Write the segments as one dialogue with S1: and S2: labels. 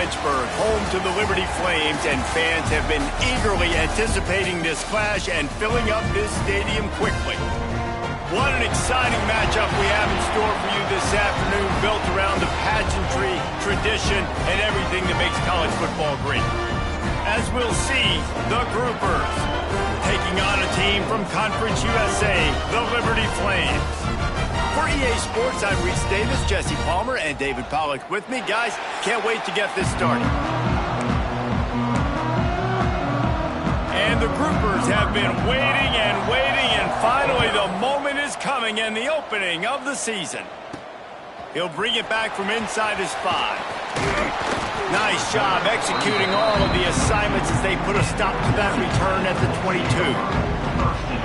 S1: Lynchburg, home to the Liberty Flames, and fans have been eagerly anticipating this clash and filling up this stadium quickly. What an exciting matchup we have in store for you this afternoon, built around the pageantry, tradition, and everything that makes college football great. As we'll see, the groupers taking on a team from Conference USA, the Liberty Flames. For EA Sports, I'm Reese Davis, Jesse Palmer, and David Pollack with me. Guys, can't wait to get this started. And the groupers have been waiting, and finally the moment is coming and the opening of the season. He'll bring it back from inside his 5. Nice job executing all of the assignments as they put a stop to that return at the 22.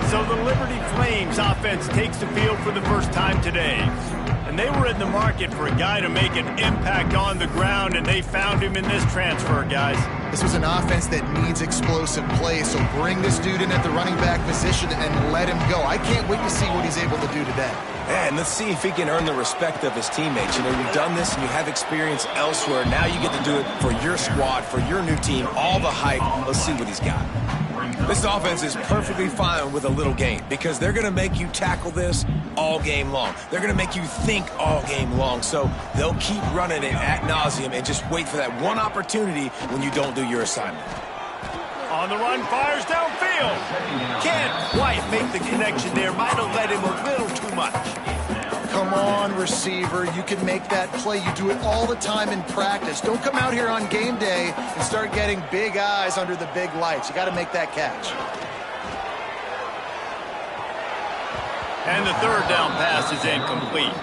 S1: So the Liberty Flames offense takes the field for the first time today. And they were in the market for a guy to make an impact on the ground, and they found him in this transfer, guys.
S2: This was an offense that needs explosive play, so bring this dude in at the running back position and let him go. I can't wait to see what he's able to do today.
S3: And let's see if he can earn the respect of his teammates. You know, you've done this and you have experience elsewhere. Now you get to do it for your squad, for your new team, all the hype. Let's see what he's got. This offense is perfectly fine with a little game because they're going to make you tackle this all game long. They're going to make you think all game long. So they'll keep running it ad nauseum and just wait for that one opportunity when you don't do your assignment.
S1: On the run, fires downfield. Can't quite make the connection there. Might have led him a little too much.
S2: Come on, receiver. You can make that play. You do it all the time in practice. Don't come out here on game day and start getting big eyes under the big lights. You got to make that catch.
S1: And the third down pass is incomplete.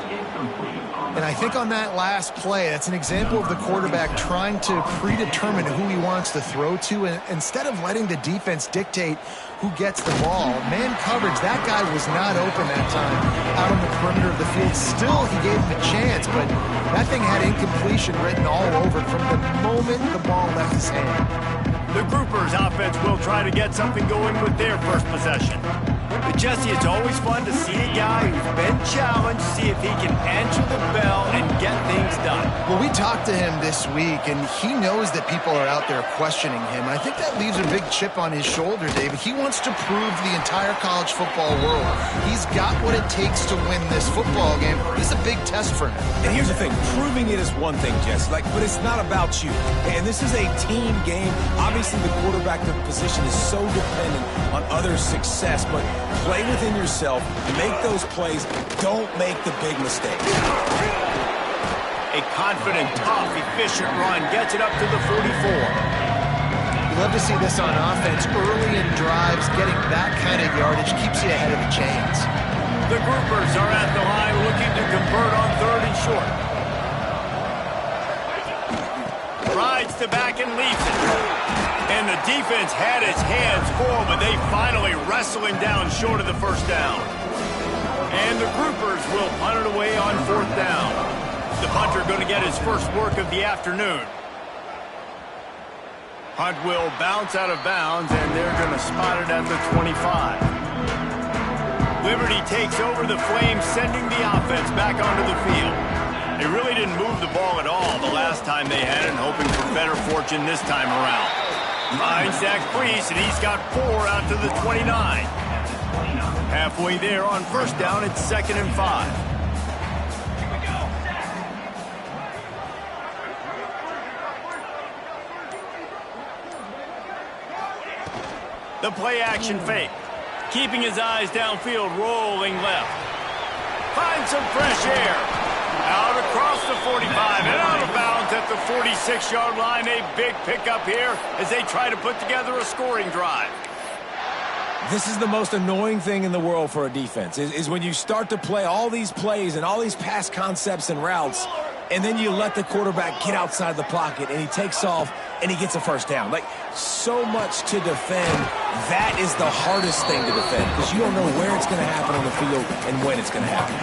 S2: And I think on that last play, that's an example of the quarterback trying to predetermine who he wants to throw to, and instead of letting the defense dictate who gets the ball. Man coverage, that guy was not open that time out on the perimeter of the field. Still, he gave him a chance, but that thing had incompletion written all over it from the moment the ball left his hand.
S1: The groupers offense will try to get something going with their first possession. But Jesse, it's always fun to see a guy who's been challenged, see if he can answer the bell and get things done.
S2: Well, we talked to him this week, and he knows that people are out there questioning him. And I think that leaves a big chip on his shoulder, David. He wants to prove to the entire college football world he's got what it takes to win this football game. This is a big test for him.
S3: And here's the thing, proving it is one thing, Jesse, but it's not about you. And this is a team game. Obviously, the quarterback position is so dependent on others' success, but play within yourself, make those plays, don't make the big mistakes.
S1: A confident, tough, efficient run gets it up to the 44.
S2: You love to see this on offense. Early in drives, getting that kind of yardage keeps you ahead of the chains.
S1: The groupers are at the line looking to convert on 3rd and short. Rides to back and leaves it. And the defense had its hands full, but they finally wrestle him down short of the first down. And the groupers will punt it away on 4th down. The punter going to get his first work of the afternoon. Punt will bounce out of bounds, and they're going to spot it at the 25. Liberty takes over the Flames, sending the offense back onto the field. They really didn't move the ball at all the last time they had it, hoping for better fortune this time around. Zach Priest, and he's got 4 out to the 29. Halfway there on 1st down, it's 2nd and 5. The play action fake. Keeping his eyes downfield, rolling left. Finds some fresh air. Out across the 45 and out of bounds at the 46-yard line. A big pickup here as they try to put together a scoring drive.
S3: This is the most annoying thing in the world for a defense, is when you start to play all these plays and all these pass concepts and routes, and then you let the quarterback get outside the pocket, and he takes off, and he gets a first down. So much to defend. That is the hardest thing to defend because you don't know where it's going to happen on the field and when it's going to happen.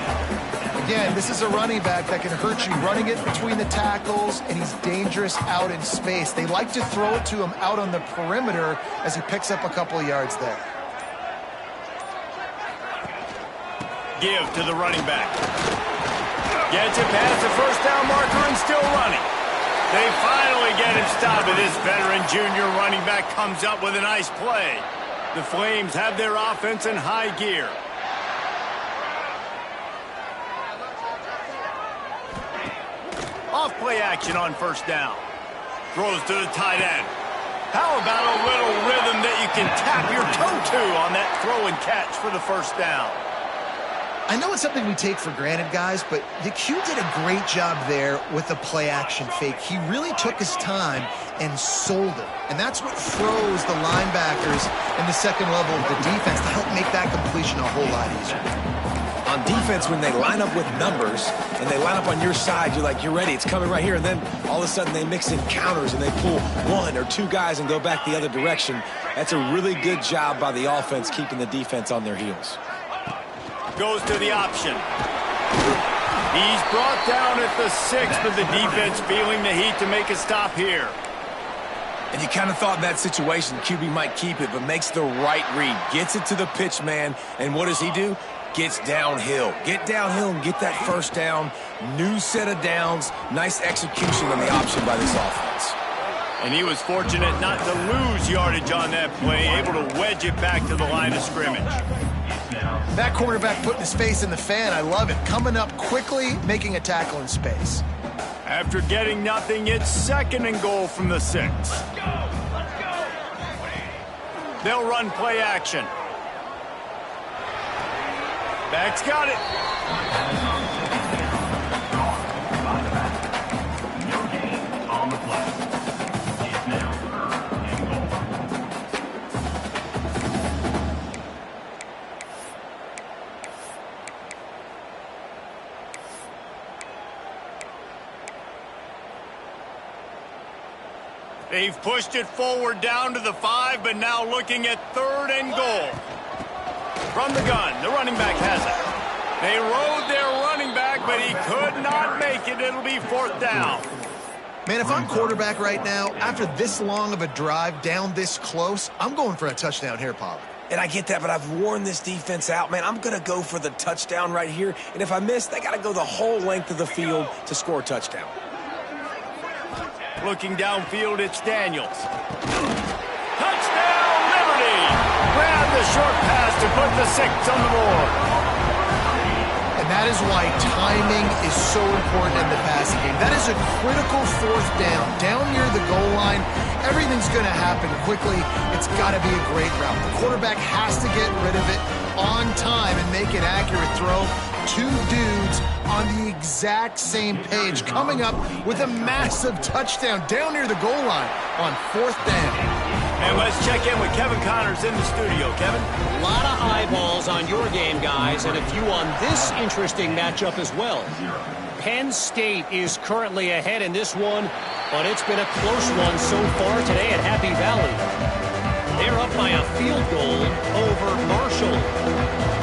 S2: Again, this is a running back that can hurt you, running it between the tackles, and he's dangerous out in space. They like to throw it to him out on the perimeter as he picks up a couple of yards there.
S1: Give to the running back. Gets it past the first down marker and still running. They finally get him stopped, but this veteran junior running back comes up with a nice play. The Flames have their offense in high gear. Off play action on first down. Throws to the tight end. How about a little rhythm that you can tap your toe to on that throw and catch for the first down?
S2: I know it's something we take for granted, guys, but the Q did a great job there with the play-action fake. He really took his time and sold it. And that's what froze the linebackers in the second level of the defense to help make that completion a whole lot easier.
S3: On defense, when they line up with numbers and they line up on your side, you're like, you're ready, it's coming right here. And then all of a sudden they mix in counters and they pull one or two guys and go back the other direction. That's a really good job by the offense keeping the defense on their heels.
S1: Goes to the option. He's brought down at the 6, but the defense feeling the heat to make a stop here.
S3: And you kind of thought in that situation QB might keep it, but makes the right read. Gets it to the pitch man, and what does he do? Gets downhill. Get downhill and get that first down. New set of downs. Nice execution on the option by this offense.
S1: And he was fortunate not to lose yardage on that play, able to wedge it back to the line of scrimmage.
S2: That cornerback putting his face in the fan, I love it. Coming up quickly, making a tackle in space.
S1: After getting nothing, it's 2nd and goal from the 6. They'll run play action. Back's got it. They've pushed it forward down to the 5, but now looking at 3rd and goal. From the gun, the running back has it. They rode their running back, but he could not make it. It'll be 4th down.
S2: Man, if I'm quarterback right now, after this long of a drive down this close, I'm going for a touchdown here, Pollard.
S3: And I get that, but I've worn this defense out, man. I'm going to go for the touchdown right here. And if I miss, they got to go the whole length of the field to score a touchdown.
S1: Looking downfield, it's Daniels. Touchdown, Liberty! Grab the short pass to put the 6 on the board.
S2: And that is why timing is so important in the passing game. That is a critical 4th down. Down near the goal line, everything's going to happen quickly. It's got to be a great route. The quarterback has to get rid of it on time and make an accurate throw. 2 dudes on the exact same page, coming up with a massive touchdown down near the goal line on 4th down.
S1: And let's check in with Kevin Connors in the studio. Kevin?
S4: A lot of eyeballs on your game, guys, and a few on this interesting matchup as well. Penn State is currently ahead in this one, but it's been a close one so far today at Happy Valley. They're up by a field goal over Marshall.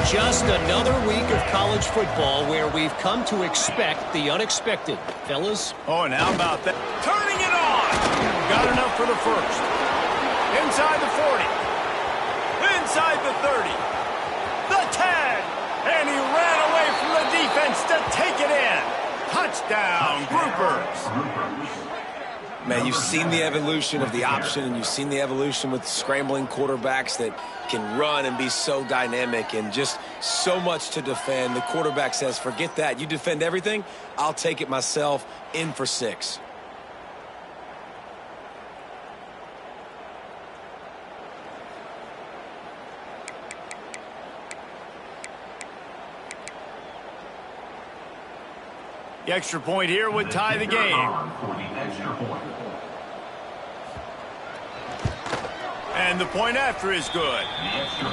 S4: Just another week of college football where we've come to expect the unexpected. Fellas?
S1: Oh, and how about that? Turning it on! Got enough for the 1st. Inside the 40. Inside the 30. The 10. And he ran away from the defense to take it in. Touchdown, Groupers.
S3: Man, you've seen the evolution of the option, and you've seen the evolution with scrambling quarterbacks that can run and be so dynamic and just so much to defend. The quarterback says, forget that. You defend everything, I'll take it myself. In for 6.
S1: The extra point here would tie the game. And the point after is good.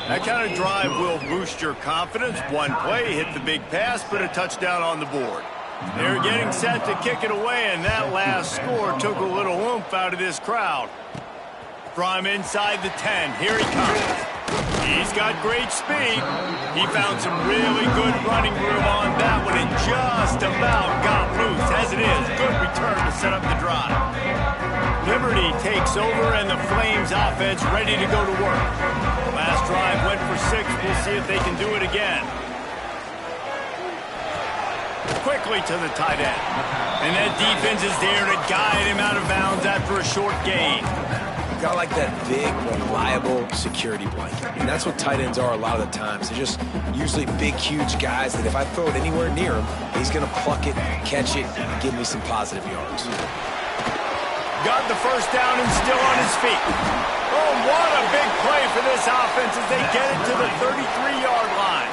S1: That kind of drive will boost your confidence. One play, hit the big pass, put a touchdown on the board. They're getting set to kick it away, and that last score took a little oomph out of this crowd. From inside the 10, here he comes. He's got great speed. He found some really good running room on that one and just about got loose. As it is, good return to set up the drive. Liberty takes over and the Flames offense ready to go to work. Last drive went for 6. We'll see if they can do it again. Quick quickly to the tight end. And that defense is there to guide him out of bounds after a short gain.
S3: Got like that big, reliable security blanket. And that's what tight ends are a lot of the times. They're just usually big, huge guys that if I throw it anywhere near him, he's going to pluck it, catch it, and give me some positive yards.
S1: Got the first down and still on his feet. Oh, what a big play for this offense as they get it to the 33-yard line.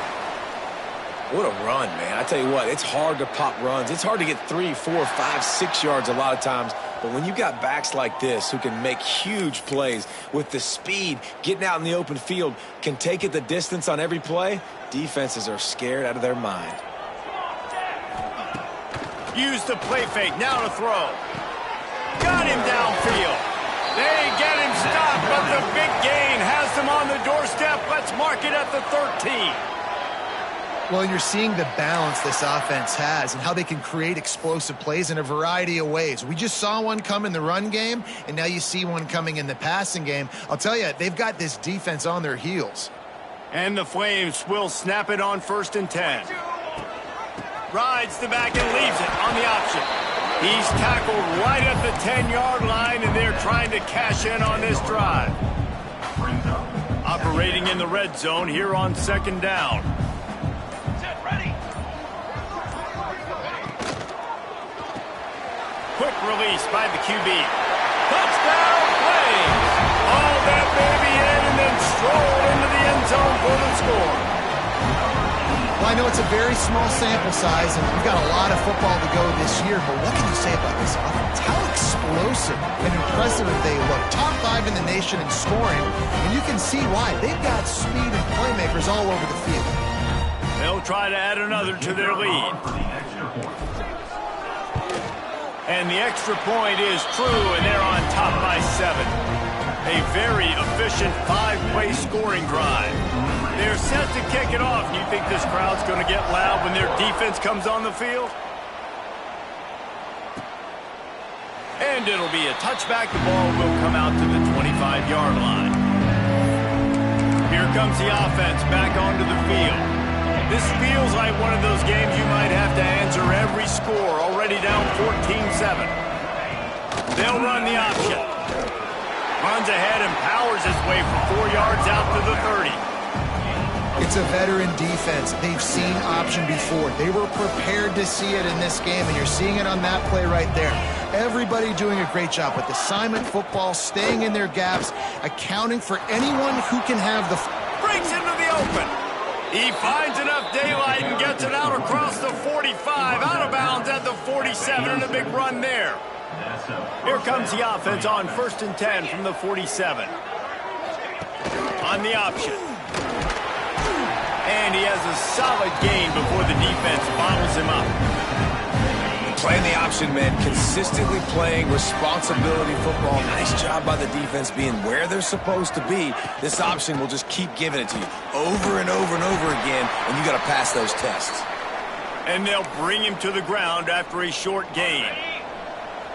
S3: What a run, man. I tell you what, it's hard to pop runs. It's hard to get 3, 4, 5, 6 yards a lot of times. But when you've got backs like this who can make huge plays with the speed, getting out in the open field, can take it the distance on every play, defenses are scared out of their mind.
S1: Use the play fake, now to throw. Got him downfield. They get him stopped, but the big gain has them on the doorstep. Let's mark it at the 13.
S2: Well, you're seeing the balance this offense has and how they can create explosive plays in a variety of ways. We just saw one come in the run game, and now you see one coming in the passing game. I'll tell you, they've got this defense on their heels.
S1: And the Flames will snap it on 1st and 10. Rides the back and leaves it on the option. He's tackled right at the 10-yard line, and they're trying to cash in on this drive. Operating in the red zone here on 2nd down. Quick release by the QB. Touchdown, Flames! All that baby in and then stroll into the end zone for the score.
S2: Well, I know it's a very small sample size, and we've got a lot of football to go this year, but what can you say about this offense? How explosive and impressive they look. Top 5 in the nation in scoring, and you can see why. They've got speed and playmakers all over the field.
S1: They'll try to add another to their lead. And the extra point is true, and they're on top by 7. A very efficient 5-play scoring drive. They're set to kick it off. Do you think this crowd's going to get loud when their defense comes on the field? And it'll be a touchback. The ball will come out to the 25-yard line. Here comes the offense back onto the field. This feels like one of those games you might have to answer every score. Already down 14-7. They'll run the option. Runs ahead and powers his way for 4 yards out to the 30.
S2: It's a veteran defense. They've seen option before. They were prepared to see it in this game, and you're seeing it on that play right there. Everybody doing a great job with assignment football, staying in their gaps, accounting for anyone who can have the...
S1: Breaks into the open. He finds enough daylight and gets it out across the 45, out of bounds at the 47, and a big run there. Here comes the offense on 1st and 10 from the 47. On the option. And he has a solid gain before the defense bottles him up.
S3: Playing the option, man. Consistently playing responsibility football. Nice job by the defense being where they're supposed to be. This option will just keep giving it to you over and over and over again, and you got to pass those tests.
S1: And they'll bring him to the ground after a short gain.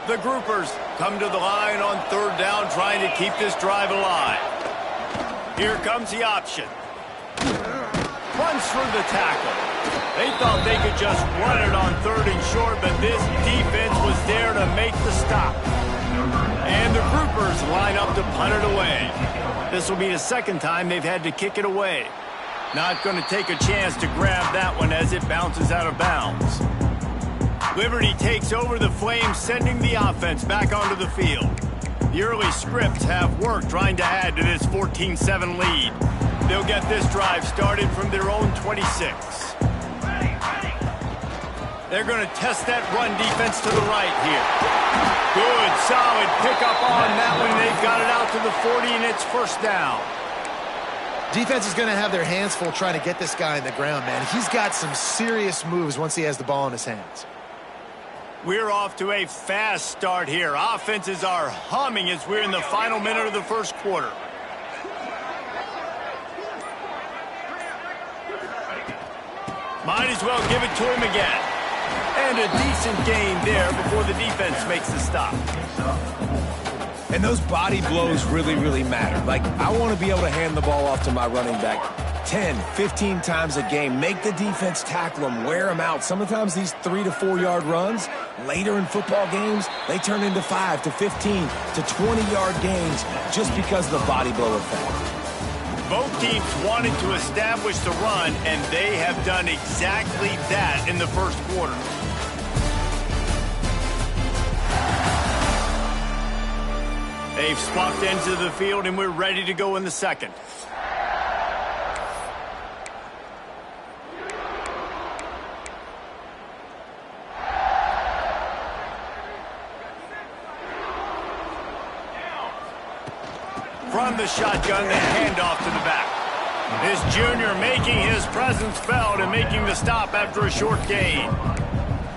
S1: The groupers come to the line on 3rd down, trying to keep this drive alive. Here comes the option. Runs through the tackle. They thought they could just run it on 3rd and short, but this defense was there to make the stop. And the groupers line up to punt it away. This will be the 2nd time they've had to kick it away. Not going to take a chance to grab that one as it bounces out of bounds. Liberty takes over the Flames, sending the offense back onto the field. The early scripts have worked trying to add to this 14-7 lead. They'll get this drive started from their own 26. They're going to test that run defense to the right here. Good, solid pickup on that one. They've got it out to the 40, and it's 1st down.
S2: Defense is going to have their hands full trying to get this guy in the ground, man. He's got some serious moves once he has the ball in his hands.
S1: We're off to a fast start here. Offenses are humming as we're in the final minute of the 1st quarter. Might as well give it to him again. And a decent gain there before the defense makes the stop.
S3: And those body blows really, really matter. Like, I want to be able to hand the ball off to my running back 10, 15 times a game. Make the defense tackle them, wear them out. Sometimes these 3 to 4 yard runs, later in football games, they turn into 5 to 15 to 20-yard gains just because of the body blow effect.
S1: Both teams wanted to establish the run, and they have done exactly that in the first quarter. They've swapped ends of the field, and we're ready to go in the second. From the shotgun, the handoff to the back. This junior making his presence felt and making the stop after a short gain.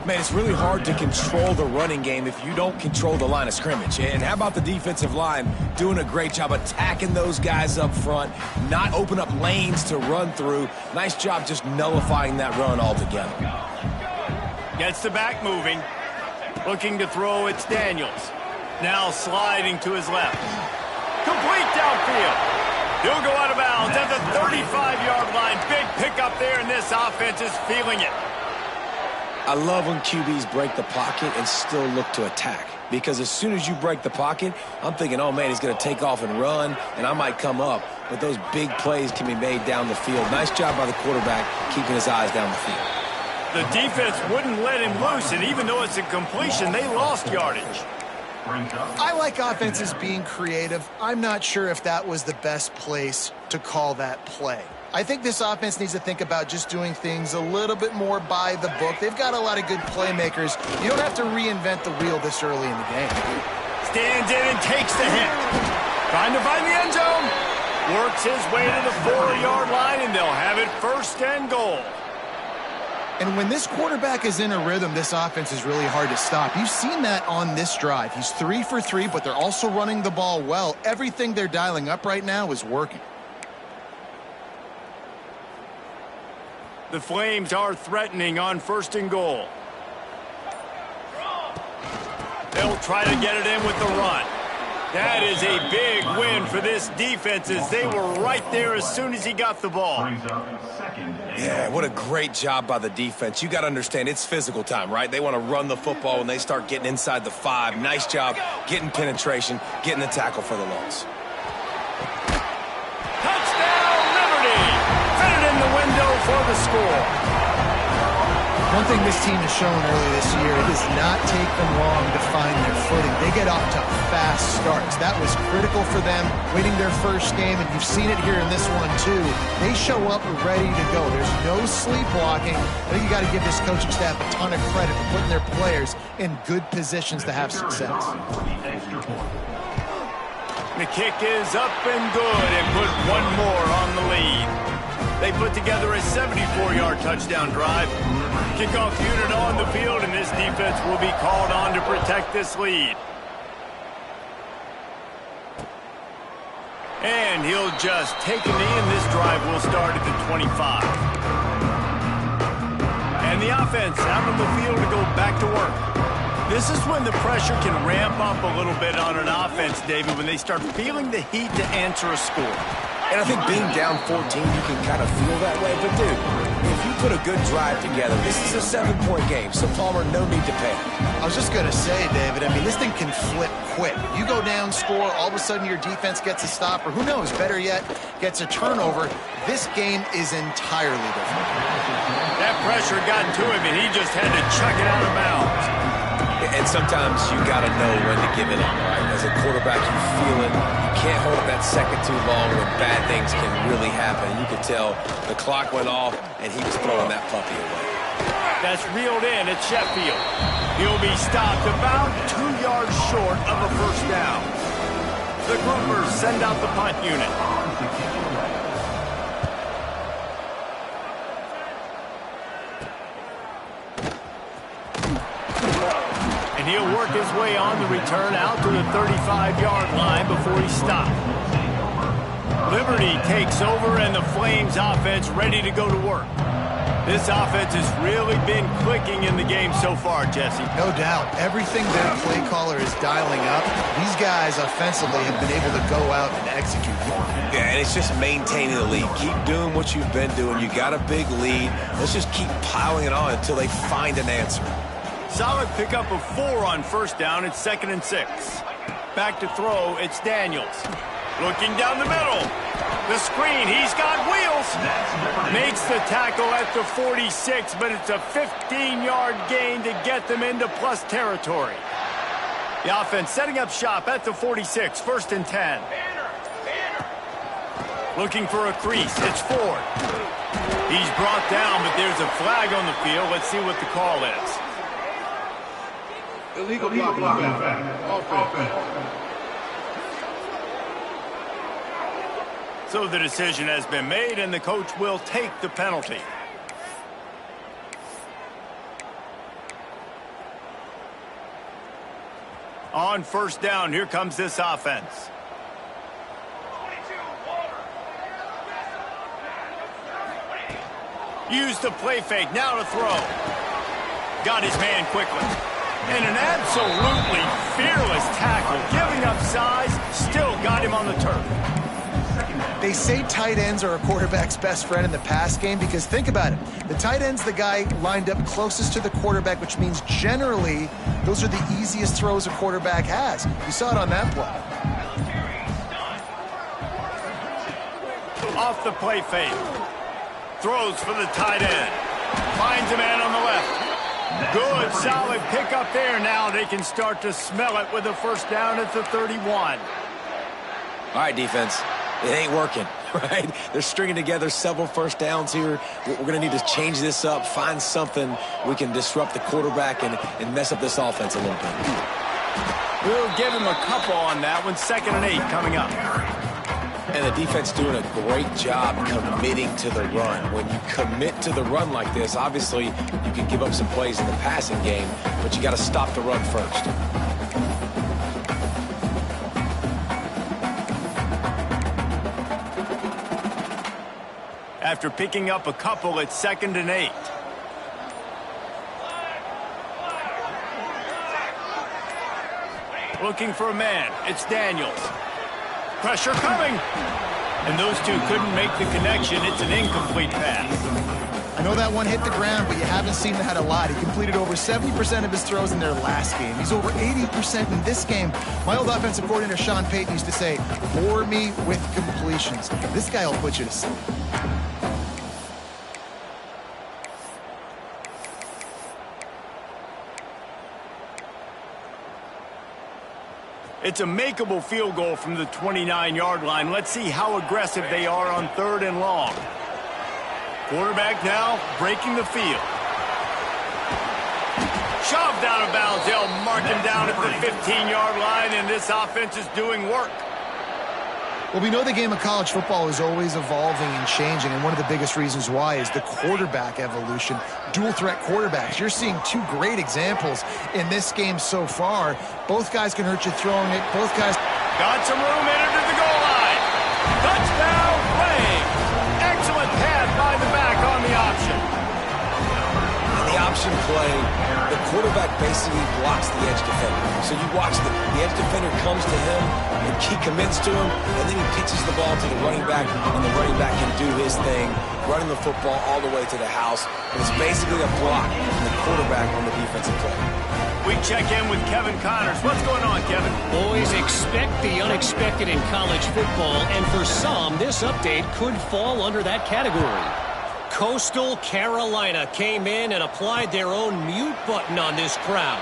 S3: Man, it's really hard to control the running game if you don't control the line of scrimmage. And how about the defensive line doing a great job attacking those guys up front, not open up lanes to run through. Nice job just nullifying that run altogether.
S1: Gets the back moving. Looking to throw, it's Daniels. Now sliding to his left. Complete downfield. He'll go out of bounds at the 35-yard line. Big pickup there, and this offense is feeling it.
S3: I love when QBs break the pocket and still look to attack. Because as soon as you break the pocket, I'm thinking, oh, man, he's going to take off and run, and I might come up. But those big plays can be made down the field. Nice job by the quarterback keeping his eyes down the field.
S1: The defense wouldn't let him loose, and even though it's a completion, they lost yardage.
S2: I like offenses being creative. I'm not sure if that was the best place to call that play. I think this offense needs to think about just doing things a little bit more by the book. They've got a lot of good playmakers. You don't have to reinvent the wheel this early in the game.
S1: Stands in and takes the hit. Trying to find the end zone. Works his way to the 4-yard line, and they'll have it first and goal.
S2: And when this quarterback is in a rhythm, this offense is really hard to stop. You've seen that on this drive. He's 3 for 3, but they're also running the ball well. Everything they're dialing up right now is working.
S1: The Flames are threatening on first and goal. They'll try to get it in with the run. That is a big win for this defense as they were right there as soon as he got the ball.
S3: Yeah, what a great job by the defense. You got to understand, it's physical time, right? They want to run the football when they start getting inside the 5. Nice job getting penetration, getting the tackle for the loss.
S1: Touchdown, Liberty! Fit it in the window for the score.
S2: One thing this team has shown early this year, it does not take them long to find their footing. They get off to fast starts. That was critical for them, winning their first game, and you've seen it here in this one too. They show up ready to go. There's no sleepwalking. I think you got to give this coaching staff a ton of credit for putting their players in good positions to have success.
S1: The kick is up and good and put one more on the lead. They put together a 74-yard touchdown drive. Kickoff unit on the field, and this defense will be called on to protect this lead. And he'll just take a knee, and this drive will start at the 25. And the offense out on the field to go back to work. This is when the pressure can ramp up a little bit on an offense, David, when they start feeling the heat to answer a score.
S3: And I think being down 14, you can kind of feel that way. But, dude, if you put a good drive together, this is a 7-point game. So, Palmer, no need to panic.
S2: I was just going to say, David, I mean, this thing can flip quick. You go down, score, all of a sudden your defense gets a stop, or who knows, better yet, gets a turnover. This game is entirely different.
S1: That pressure got to him, and he just had to chuck it out of bounds.
S3: And sometimes you got to know when to give it up, right? As a quarterback, you feel it. You can't hold it that second too long when bad things can really happen. You could tell the clock went off, and he was throwing that puppy away.
S1: That's reeled in at Sheffield. He'll be stopped about 2 yards short of a first down. The Groupers send out the punt unit. And he'll work his way on the return out to the 35-yard line before he's stopped. Liberty takes over, and the Flames offense ready to go to work. This offense has really been clicking in the game so far, Jesse.
S2: No doubt. Everything their play caller is dialing up, these guys offensively have been able to go out and execute.
S3: Yeah, and it's just maintaining the lead. Keep doing what you've been doing. You got a big lead. Let's just keep piling it on until they find an answer.
S1: Solid pickup of 4 on first down. It's 2nd and 6. Back to throw, it's Daniels. Looking down the middle. The screen, he's got wheels. Makes the tackle at the 46, but it's a 15-yard gain to get them into plus territory. The offense setting up shop at the 46, 1st and 10. Looking for a crease, it's Ford. He's brought down, but there's a flag on the field. Let's see what the call is.
S5: Illegal blocking. Offense.
S1: So the decision has been made, and the coach will take the penalty. On first down, here comes this offense. Use the play fake, now to throw. Got his man quickly. And an absolutely fearless tackle, giving up size, still got him on the turf.
S2: They say tight ends are a quarterback's best friend in the pass game because think about it. The tight end's the guy lined up closest to the quarterback, which means generally those are the easiest throws a quarterback has. You saw it on that play.
S1: Off the play fake. Throws for the tight end. Finds a man on the left. Good, solid pickup there. Now they can start to smell it with a first down at the 31.
S3: All right, defense. It ain't working, right? They're stringing together several first downs here. We're going to need to change this up, find something we can disrupt the quarterback and mess up this offense a little bit.
S1: We'll give him a couple on that one. 2nd and 8 coming up.
S3: And the defense doing a great job committing to the run. When you commit to the run like this, obviously you can give up some plays in the passing game, but you got to stop the run first.
S1: After picking up a couple, it's 2nd and 8. Looking for a man. It's Daniels. Pressure coming. And those two couldn't make the connection. It's an incomplete pass.
S2: I know that one hit the ground, but you haven't seen that a lot. He completed over 70% of his throws in their last game. He's over 80% in this game. My old offensive coordinator, Sean Payton, used to say, bore me with completions. This guy will put you to sleep.
S1: It's a makeable field goal from the 29-yard line. Let's see how aggressive they are on 3rd and long. Quarterback now breaking the field. Shoved out of bounds. They'll mark him down at the 15-yard line, and this offense is doing work.
S2: Well, we know the game of college football is always evolving and changing, and one of the biggest reasons why is the quarterback evolution. Dual-threat quarterbacks. You're seeing 2 great examples in this game so far. Both guys can hurt you throwing it. Both guys
S1: got some room in it to the goal line. Touchdown, Wave. Excellent pass by the back on the option.
S3: On the option play, the quarterback basically blocks the edge defender. So you watch the edge defender comes to him, and he commits to him, and then he pitches the ball to the running back, and the running back can do his thing, running the football all the way to the house. And it's basically a block from the quarterback on the defensive play.
S1: We check in with Kevin Connors. What's going on, Kevin?
S4: Boys, expect the unexpected in college football, and for some, this update could fall under that category. Coastal Carolina came in and applied their own mute button on this crowd.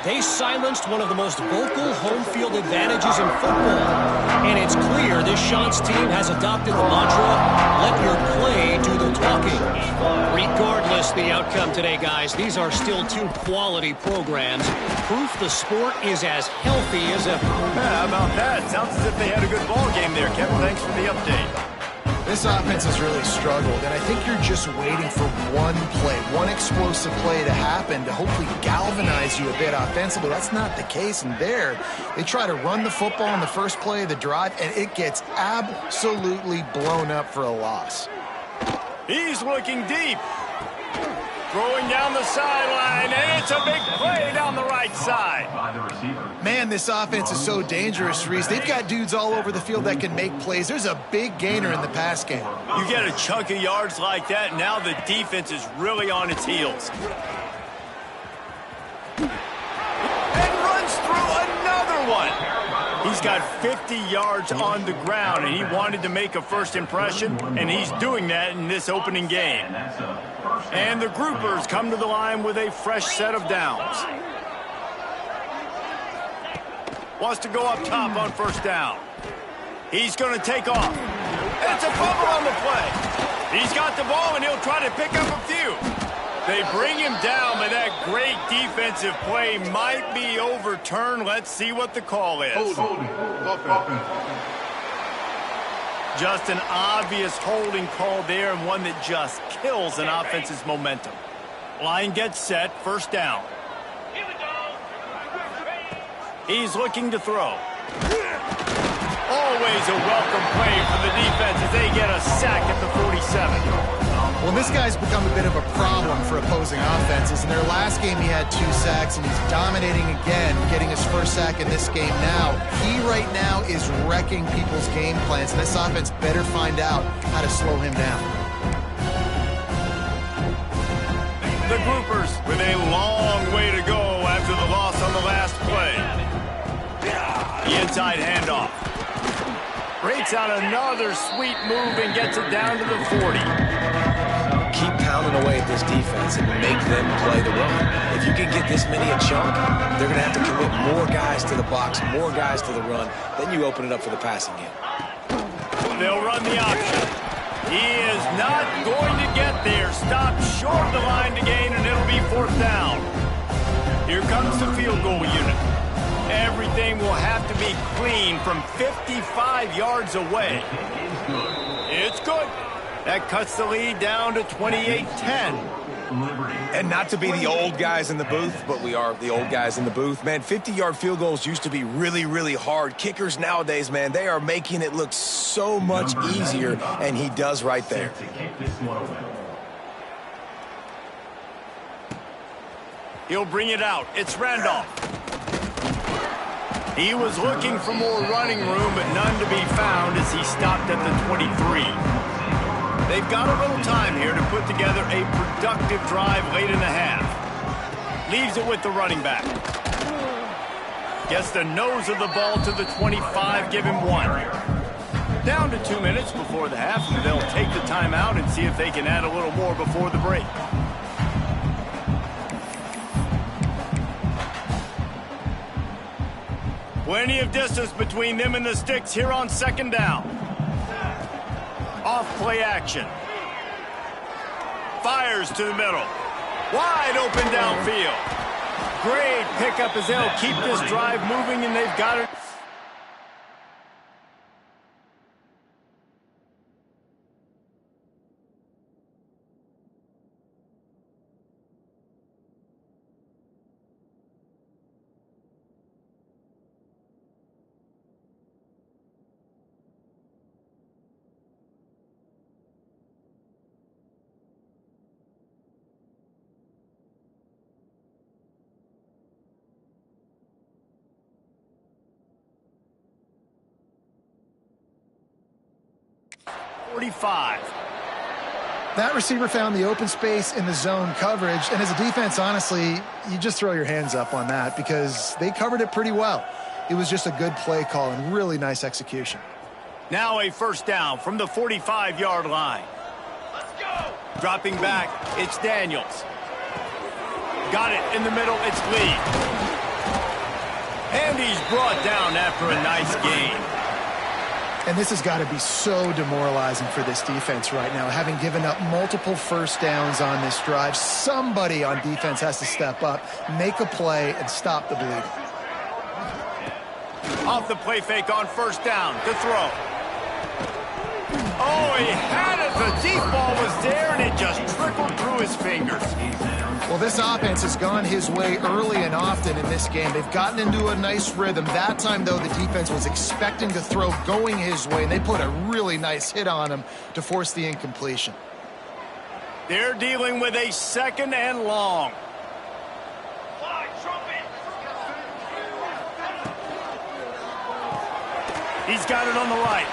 S4: They silenced one of the most vocal home field advantages in football. And it's clear this Chants team has adopted the mantra, let your play do the talking. Regardless the outcome today, guys, these are still 2 quality programs. Proof the sport is as healthy as ever.
S1: How about that? Sounds as if they had a good ball game there, Kevin. Thanks for the update.
S2: This offense has really struggled, and I think you're just waiting for one play, one explosive play to happen to hopefully galvanize you a bit offensively. That's not the case, and there, they try to run the football on the first play of the drive, and it gets absolutely blown up for a loss.
S1: He's looking deep. Throwing down the sideline, and it's a big play down the right side.
S2: Man, this offense is so dangerous, Reese. They've got dudes all over the field that can make plays. There's a big gainer in the pass game.
S1: You get a chunk of yards like that, now the defense is really on its heels. And runs through another one. He's got 50 yards on the ground, and he wanted to make a first impression, and he's doing that in this opening game. And the groupers come to the line with a fresh set of downs. Wants to go up top on first down. He's going to take off. It's a fumble on the play. He's got the ball, and he'll try to pick up a few. They bring him down, but that great defensive play might be overturned. Let's see what the call is. Just an obvious holding call there, and one that just kills an offense's momentum. Line gets set, first down. He's looking to throw. Always a welcome play for the defense as they get a sack at the 47.
S2: Well, this guy's become a bit of a problem for opposing offenses. In their last game, he had 2 sacks, and he's dominating again, getting his first sack in this game now. He right now is wrecking people's game plans, and this offense better find out how to slow him down.
S1: The groupers with a long way to go after the loss on the last play. The inside handoff. Breaks out another sweet move and gets it down to the 40.
S3: Keep pounding away at this defense and make them play the run. If you can get this many a chunk, they're going to have to commit more guys to the box, more guys to the run. Then you open it up for the passing game.
S1: They'll run the option. He is not going to get there. Stopped short of the line to gain, and it'll be fourth down. Here comes the field goal unit. Everything will have to be clean from 55 yards away. It's good. That cuts the lead down to 28-10.
S3: And not to be the old guys in the booth, but we are the old guys in the booth. Man, 50-yard field goals used to be really, really hard. Kickers nowadays, man, they are making it look so much easier, and he does right there.
S1: He'll bring it out. It's Randolph. He was looking for more running room, but none to be found as he stopped at the 23. They've got a little time here to put together a productive drive late in the half. Leaves it with the running back. Gets the nose of the ball to the 25, give him 1. Down to 2 minutes before the half, and they'll take the timeout and see if they can add a little more before the break. Plenty of distance between them and the sticks here on second down. Off play action. Fires to the middle. Wide open downfield. Great pickup as they'll keep this drive moving, and they've got it.
S2: That receiver found the open space in the zone coverage, and as a defense, honestly, you just throw your hands up on that because they covered it pretty well. It was just a good play call and really nice execution.
S1: Now a first down from the 45-yard line. Let's go. Dropping back, it's Daniels. Got it in the middle, it's Lee. And he's brought down after a nice gain.
S2: And this has got to be so demoralizing for this defense right now, having given up multiple first downs on this drive. Somebody on defense has to step up, make a play, and stop the bleeding.
S1: Off the play fake on first down to throw. Oh, he had it. The deep ball was there, and it just trickled through his fingers.
S2: Well, this offense has gone his way early and often in this game. They've gotten into a nice rhythm. That time, though, the defense was expecting to throw going his way, and they put a really nice hit on him to force the incompletion.
S1: They're dealing with a 2nd and long. He's got it on the right.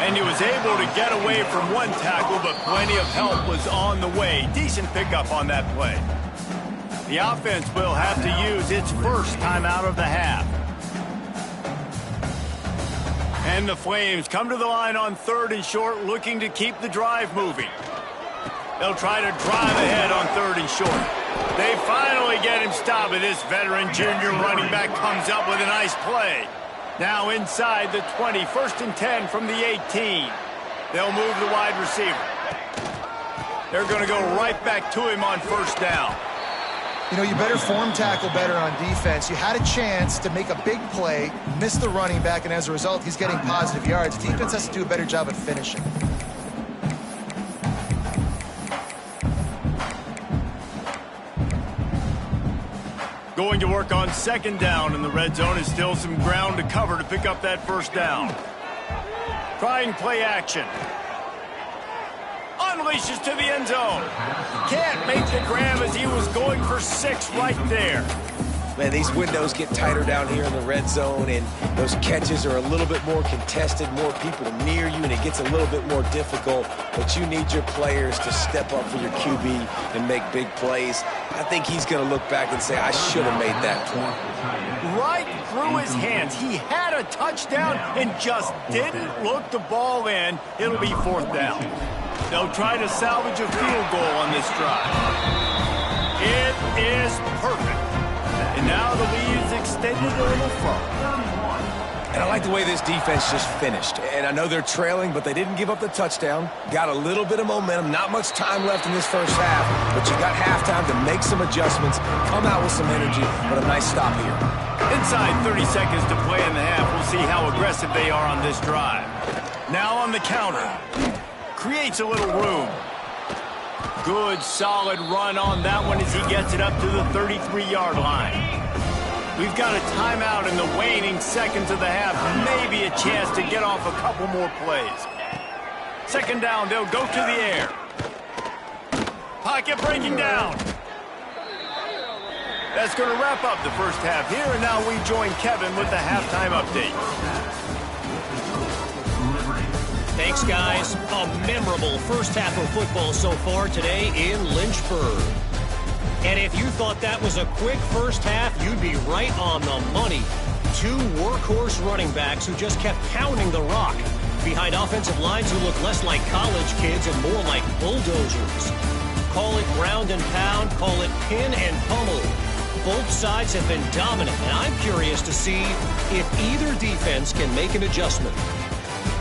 S1: And he was able to get away from one tackle, but plenty of help was on the way. Decent pickup on that play. The offense will have to use its first timeout of the half. And the Flames come to the line on 3rd and short, looking to keep the drive moving. They'll try to drive ahead on 3rd and short. They finally get him stopped, and this veteran junior running back comes up with a nice play. Now inside the 20, 1st and 10 from the 18. They'll move the wide receiver. They're going to go right back to him on 1st down.
S2: You know, you better form tackle better on defense. You had a chance to make a big play, miss the running back, and as a result, he's getting positive yards. Defense has to do a better job at finishing.
S1: Going to work on 2nd down, and the red zone is still some ground to cover to pick up that 1st down. Trying play action. Unleashes to the end zone. Can't make the grab as he was going for 6 right there.
S3: Man, these windows get tighter down here in the red zone, and those catches are a little bit more contested, more people near you, and it gets a little bit more difficult. But you need your players to step up for your QB and make big plays. I think he's going to look back and say, I should have made that play.
S1: Right through his hands. He had a touchdown and just didn't look the ball in. It'll be 4th down. They'll try to salvage a field goal on this drive. It is perfect. And now the lead is extended a little further.
S3: And I like the way this defense just finished. And I know they're trailing, but they didn't give up the touchdown. Got a little bit of momentum. Not much time left in this 1st half, but you got halftime to make some adjustments, come out with some energy, but a nice stop here.
S1: Inside 30 seconds to play in the half. We'll see how aggressive they are on this drive. Now on the counter. Creates a little room. Good, solid run on that one as he gets it up to the 33-yard line. We've got a timeout in the waning seconds of the half. Maybe a chance to get off a couple more plays. 2nd down, they'll go to the air. Pocket breaking down. That's going to wrap up the 1st half here, and now we join Kevin with the halftime update.
S4: Thanks, guys. A memorable 1st half of football so far today in Lynchburg. And if you thought that was a quick 1st half, you'd be right on the money. 2 workhorse running backs who just kept pounding the rock behind offensive lines who look less like college kids and more like bulldozers. Call it ground and pound, call it pin and pummel. Both sides have been dominant, and I'm curious to see if either defense can make an adjustment.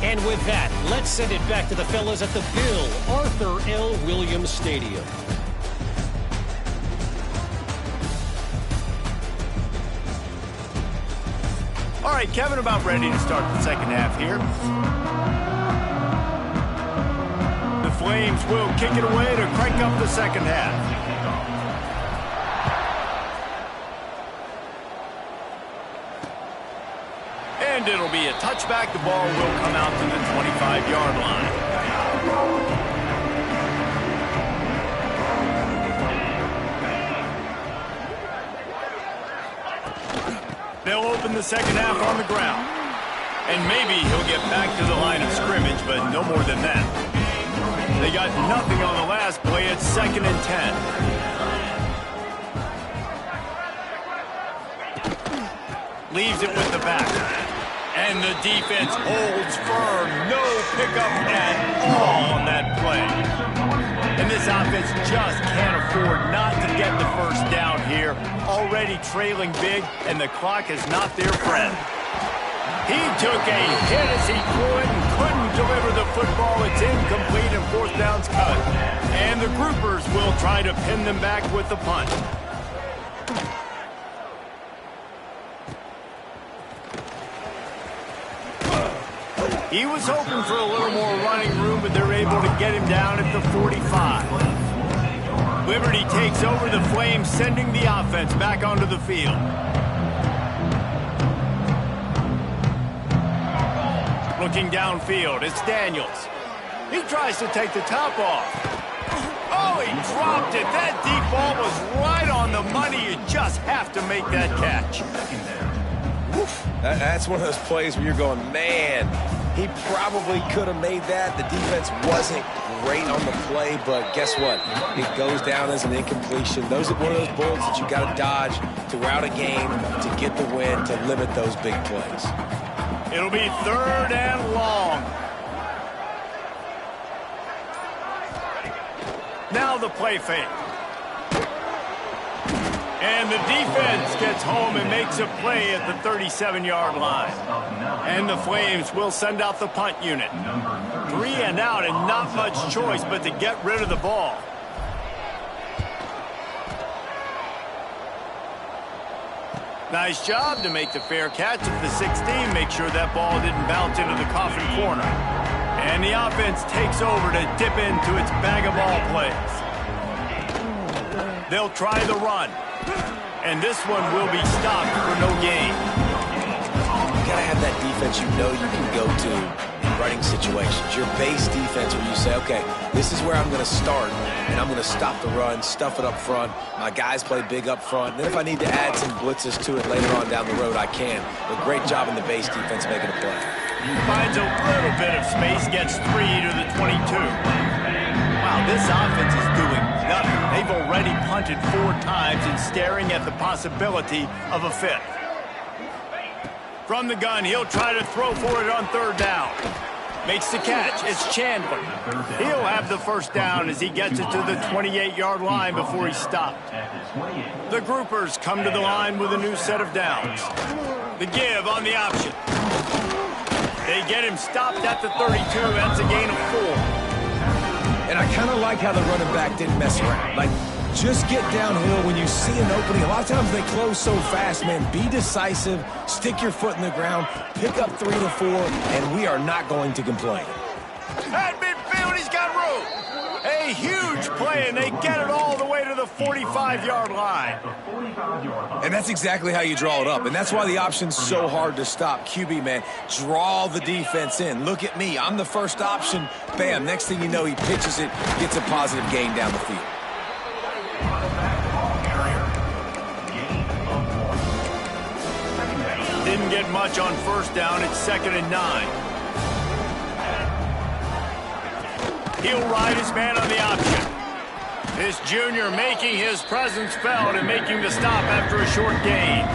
S4: And with that, let's send it back to the fellas at the Bill Arthur L. Williams Stadium.
S1: All right, Kevin, about ready to start the 2nd half here. The Flames will kick it away to crank up the 2nd half. And it'll be a touchback. The ball will come out to the 25-yard line. They'll open the 2nd half on the ground. And maybe he'll get back to the line of scrimmage, but no more than that. They got nothing on the last play. It's 2nd and 10. Leaves it with the back. And the defense holds firm. No pickup at all on that play. And this offense just can't afford not to get the 1st down here. Already trailing big, and the clock is not their friend. He took a hit as he threw it and couldn't deliver the football. It's incomplete and 4th down's cut. And the groupers will try to pin them back with the punt. He was hoping for a little more running room, but they're able to get him down at the 45. Liberty takes over the Flames, sending the offense back onto the field. Looking downfield, it's Daniels. He tries to take the top off. Oh, he dropped it. That deep ball was right on the money. You just have to make that catch.
S3: That's one of those plays where you're going, man, he probably could have made that. The defense wasn't great on the play, but guess what? It goes down as an incompletion. Those are one of those bullets that you got to dodge throughout a game to get the win, to limit those big plays.
S1: It'll be 3rd and long. Now the play fake. And the defense gets home and makes a play at the 37-yard line. And the Flames will send out the punt unit. 3 and out and not much choice but to get rid of the ball. Nice job to make the fair catch at the 16. Make sure that ball didn't bounce into the coffin corner. And the offense takes over to dip into its bag of ball plays. They'll try the run. And this one will be stopped for no gain.
S3: You got to have that defense you know you can go to in running situations. Your base defense where you say, okay, this is where I'm going to start, and I'm going to stop the run, stuff it up front. My guys play big up front. And then if I need to add some blitzes to it later on down the road, I can. But great job in the base defense making a play.
S1: Finds a little bit of space, gets 3 to the 22. Wow, this offense is doing nothing. They've already punted 4 times and staring at the possibility of a 5th. From the gun, he'll try to throw for it on 3rd down. Makes the catch. It's Chandler. He'll have the 1st down as he gets it to the 28-yard line before he's stopped. The groupers come to the line with a new set of downs. The give on the option. They get him stopped at the 32. That's a gain of 4.
S3: And I kind of like how the running back didn't mess around. Like, just get downhill when you see an opening. A lot of times they close so fast, man. Be decisive, stick your foot in the ground, pick up 3 to 4, and we are not going to complain.
S1: At midfield, he's got room. A huge play, and they get it all the way to the 45-yard line.
S3: And that's exactly how you draw it up. And that's why the option's so hard to stop. QB, man, draw the defense in. Look at me. I'm the first option. Bam, next thing you know, he pitches it, gets a positive gain down the field.
S1: Didn't get much on 1st down. It's 2nd and 9. He'll ride his man on the option. This junior making his presence felt and making the stop after a short gain.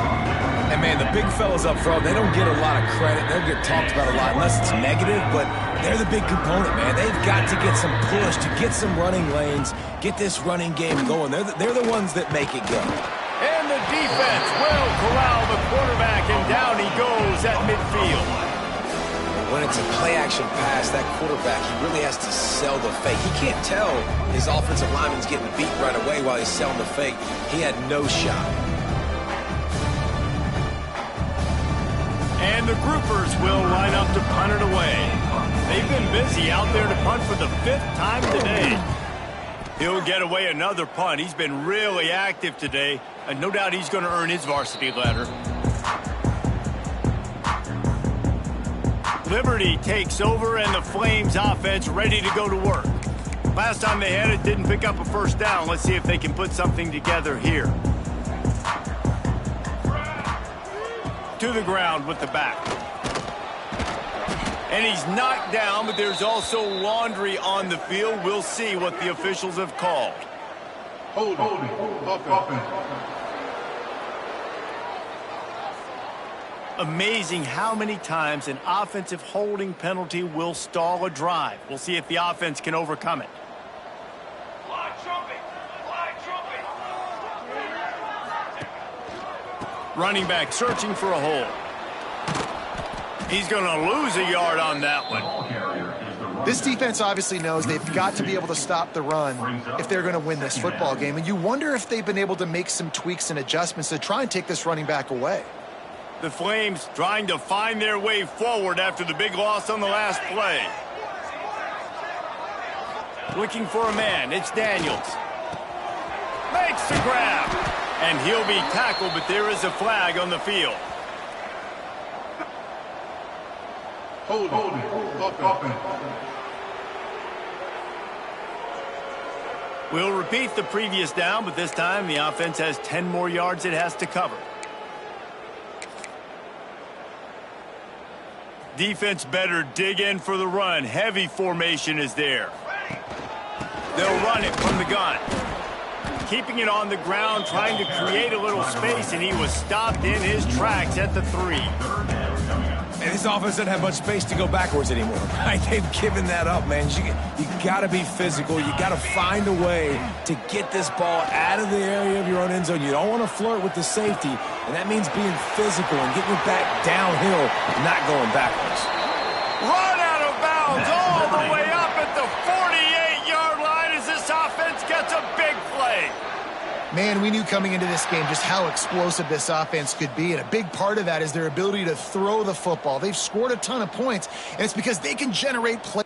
S3: And, man, the big fellas up front, they don't get a lot of credit. They'll get talked about a lot unless it's negative, but they're the big component, man. They've got to get some push, to get some running lanes, get this running game going. They're the ones that make it go.
S1: And the defense will corral the quarterback, and down he goes at midfield.
S3: When it's a play-action pass, that quarterback, he really has to sell the fake. He can't tell his offensive lineman's getting beat right away while he's selling the fake. He had no shot.
S1: And the groupers will line up to punt it away. They've been busy out there to punt for the 5th time today. He'll get away another punt. He's been really active today, and no doubt he's going to earn his varsity letter. Liberty takes over, and the Flames offense ready to go to work. Last time they had it, didn't pick up a 1st down. Let's see if they can put something together here. To the ground with the back. And he's knocked down, but there's also laundry on the field. We'll see what the officials have called.
S5: Holding. Offense.
S1: Amazing how many times an offensive holding penalty will stall a drive. We'll see if the offense can overcome it.
S5: Fly trumpet.
S1: Running back searching for a hole. He's going to lose a yard on that one.
S2: This defense obviously knows they've got to be able to stop the run if they're going to win this football game. And you wonder if they've been able to make some tweaks and adjustments to try and take this running back away.
S1: The Flames trying to find their way forward after the big loss on the last play. Looking for a man. It's Daniels. Makes the grab. And he'll be tackled, but there is a flag on the field.
S5: Holding. Offense.
S1: We'll repeat the previous down, but this time the offense has 10 more yards it has to cover. Defense better dig in for the run. Heavy formation is there. They'll run it from the gun. Keeping it on the ground, trying to create a little space, and he was stopped in his tracks at the 3.
S3: And this offense doesn't have much space to go backwards anymore, right? They've given that up, man. You got to be physical. You got to find a way to get this ball out of the area of your own end zone. You don't want to flirt with the safety, and that means being physical and getting it back downhill, not going backwards.
S1: Run out of bounds all the way up at the 48-yard line as this offense gets a big play.
S2: Man, we knew coming into this game just how explosive this offense could be, and a big part of that is their ability to throw the football. They've scored a ton of points, and it's because they can generate play.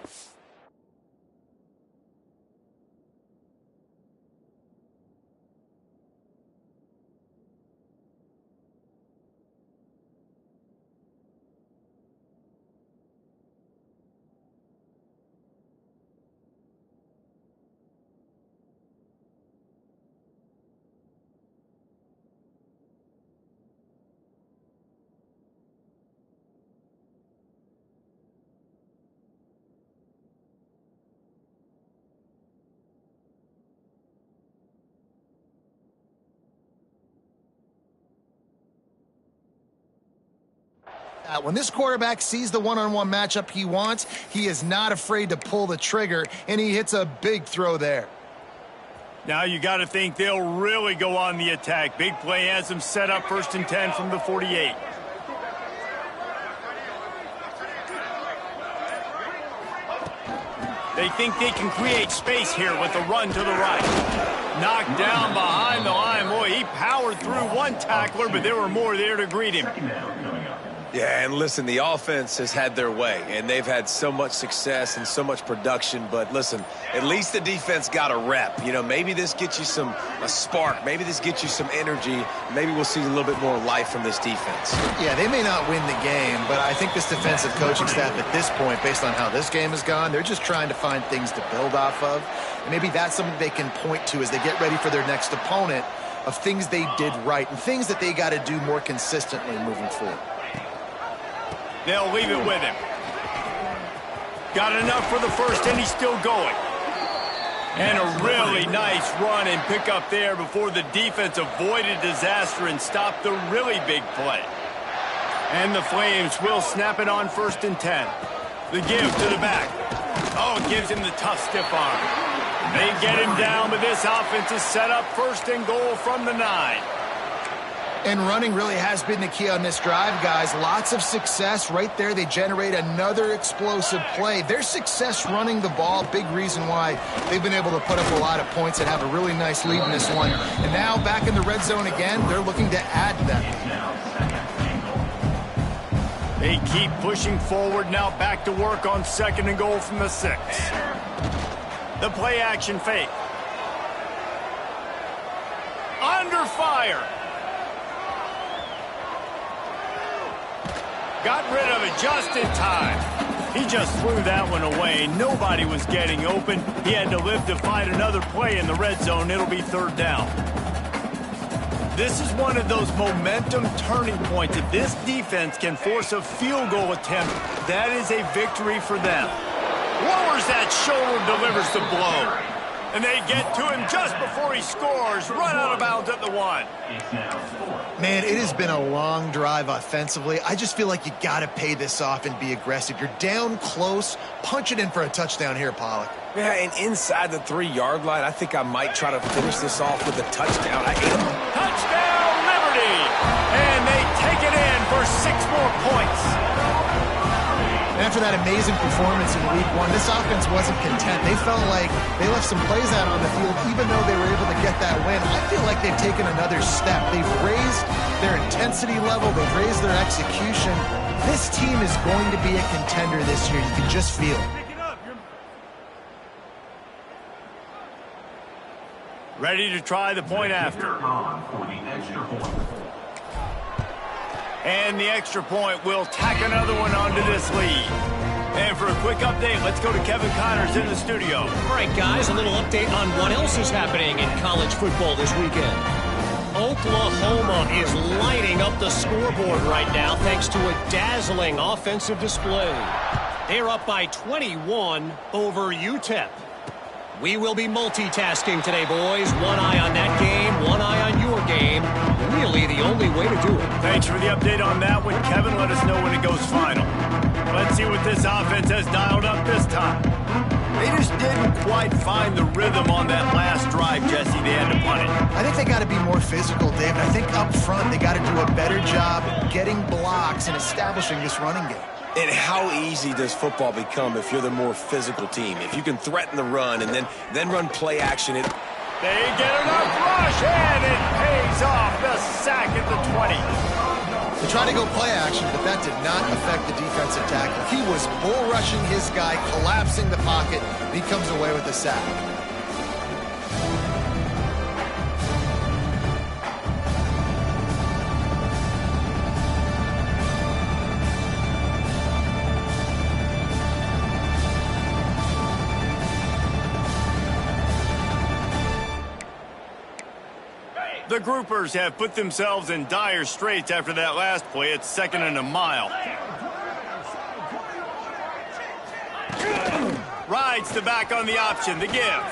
S2: When this quarterback sees the one-on-one matchup he wants, he is not afraid to pull the trigger, and he hits a big throw there.
S1: Now you got to think they'll really go on the attack. Big play has them set up 1st and 10 from the 48. They think they can create space here with a run to the right. Knocked down behind the line. Boy, he powered through one tackler, but there were more there to greet him.
S3: Yeah, and listen, the offense has had their way, and they've had so much success and so much production. But listen, at least the defense got a rep. You know, maybe this gets you a spark. Maybe this gets you some energy. Maybe we'll see a little bit more life from this defense.
S2: Yeah, they may not win the game, but I think this defensive coaching staff at this point, based on how this game has gone, they're just trying to find things to build off of. And maybe that's something they can point to as they get ready for their next opponent, of things they did right and things that they got to do more consistently moving forward.
S1: They'll leave it with him. Got enough for the first, and he's still going. And a really nice run and pick up there before the defense avoided disaster and stopped the really big play. And the Flames will snap it on 1st and 10. The give to the back. Oh, it gives him the tough stiff arm. They get him down, but this offense is set up 1st and goal from the 9.
S2: And running really has been the key on this drive, guys. Lots of success right there. They generate another explosive play. Their success running the ball, big reason why they've been able to put up a lot of points and have a really nice lead in this one. And now back in the red zone again, they're looking to add to that.
S1: They keep pushing forward, now back to work on 2nd and goal from the 6. The play action fake. Under fire. Got rid of it just in time. He just threw that one away. Nobody was getting open. He had to live to find another play in the red zone. It'll be 3rd down. This is one of those momentum turning points. If this defense can force a field goal attempt, that is a victory for them. Lowers that shoulder, delivers the blow. And they get to him just before he scores. Run out of bounds at the 1.
S2: Man, it has been a long drive offensively. I just feel like you got to pay this off and be aggressive. You're down close. Punch it in for a touchdown here, Pollock.
S3: Yeah, and inside the 3-yard line, I think I might try to finish this off with a touchdown.
S1: Touchdown, Liberty! And they take it in for 6 more points.
S2: And after that amazing performance in Week 1, this offense wasn't content. They felt like they left some plays out on the field, even though they were able to get that win. I feel like they've taken another step. They've raised their intensity level. They've raised their execution. This team is going to be a contender this year. You can just feel it.
S1: Ready to try the point after. And the extra point will tack another one onto this lead. And for a quick update, let's go to Kevin Connors in the studio.
S4: All right, guys, a little update on what else is happening in college football this weekend. Oklahoma is lighting up the scoreboard right now thanks to a dazzling offensive display. They're up by 21 over UTEP. We will be multitasking today, boys. One eye on that game, one eye on your game. Really the only way to do it.
S1: Thanks for the update on that one, Kevin. Let us know when it goes final. Let's see what this offense has dialed up this time. They just didn't quite find the rhythm on that last drive, Jesse. They had to punt it.
S2: I think they got to be more physical, David. I think up front they got to do a better job getting blocks and establishing this running game.
S3: And how easy does football become if you're the more physical team? If you can threaten the run and then run play action.
S1: They get enough rush, and it pays off. The sack at the 20.
S2: They tried to go play action, but that did not affect the defensive tackle. He was bull rushing his guy, collapsing the pocket, and he comes away with the sack.
S1: The Groupers have put themselves in dire straits after that last play. It's 2nd and a mile. Rides the back on the option. The give.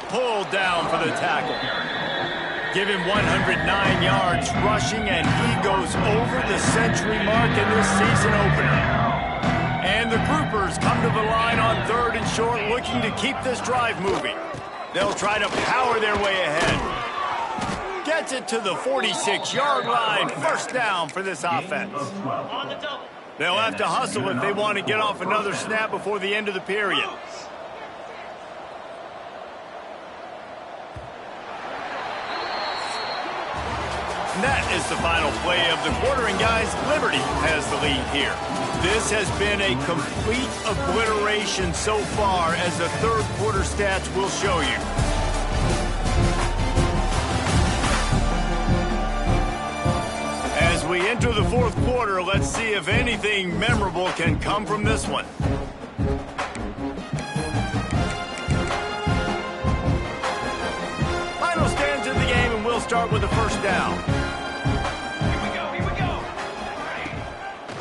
S1: Pulled down for the tackle. Give him 109 yards rushing, and he goes over the century mark in this season opener. And the Groupers come to the line on 3rd and short, looking to keep this drive moving. They'll try to power their way ahead. Gets it to the 46-yard line. 1st down for this offense. They'll have to hustle if they want to get off another snap before the end of the period. And that is the final play of the quarter, and guys, Liberty has the lead here. This has been a complete obliteration so far, as the 3rd quarter stats will show you. As we enter the 4th quarter, let's see if anything memorable can come from this one. Final stands in the game, and we'll start with the 1st down.
S5: Here we go.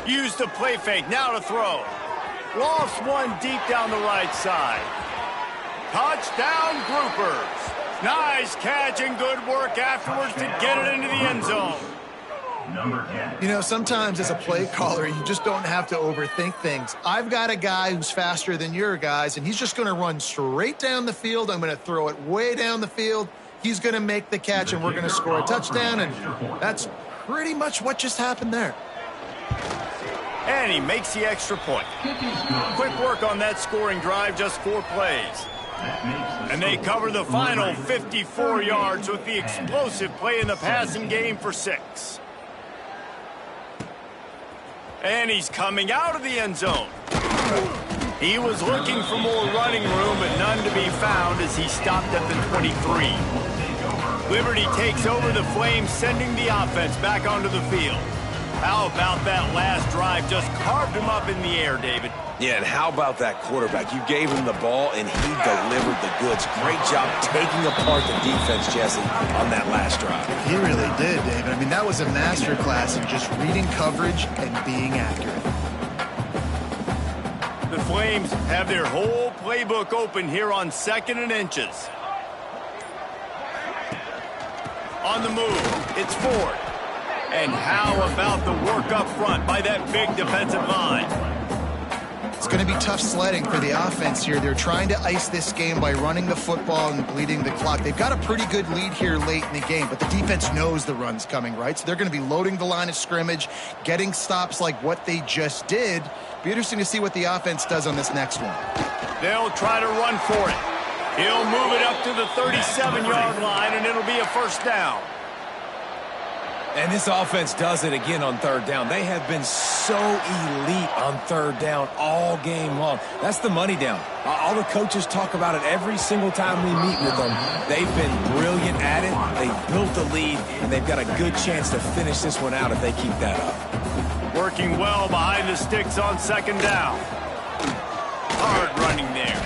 S1: Use the play fake, now to throw. Lofts one deep down the right side. Touchdown, Groupers. Nice catch and good work afterwards to get it into the end zone.
S2: You know, sometimes as a play caller, you just don't have to overthink things. I've got a guy who's faster than your guys, and he's just going to run straight down the field. I'm going to throw it way down the field. He's going to make the catch, and we're going to score a touchdown, and that's pretty much what just happened there.
S1: And he makes the extra point. Quick work on that scoring drive, just 4 plays. And they cover the final 54 yards with the explosive play in the passing game for 6. And he's coming out of the end zone. He was looking for more running room, but none to be found as he stopped at the 23. Liberty takes over the Flames, sending the offense back onto the field. How about that last drive? Just carved him up in the air, David.
S3: Yeah, and how about that quarterback? You gave him the ball, and he delivered the goods. Great job taking apart the defense, Jesse, on that last drive.
S2: He really did, David. I mean, that was a masterclass in just reading coverage and being accurate.
S1: The Flames have their whole playbook open here on 2nd and inches. On the move, it's Ford. And how about the work up front by that big defensive line?
S2: It's going to be tough sledding for the offense here. They're trying to ice this game by running the football and bleeding the clock. They've got a pretty good lead here late in the game, but the defense knows the run's coming, right? So they're going to be loading the line of scrimmage, getting stops like what they just did. Be interesting to see what the offense does on this next one.
S1: They'll try to run for it. He'll move it up to the 37-yard line, and it'll be a 1st down.
S3: And this offense does it again on 3rd down. They have been so elite on 3rd down all game long. That's the money down. All the coaches talk about it every single time we meet with them. They've been brilliant at it. They've built the lead, and they've got a good chance to finish this one out if they keep that up.
S1: Working well behind the sticks on 2nd down. hard running there.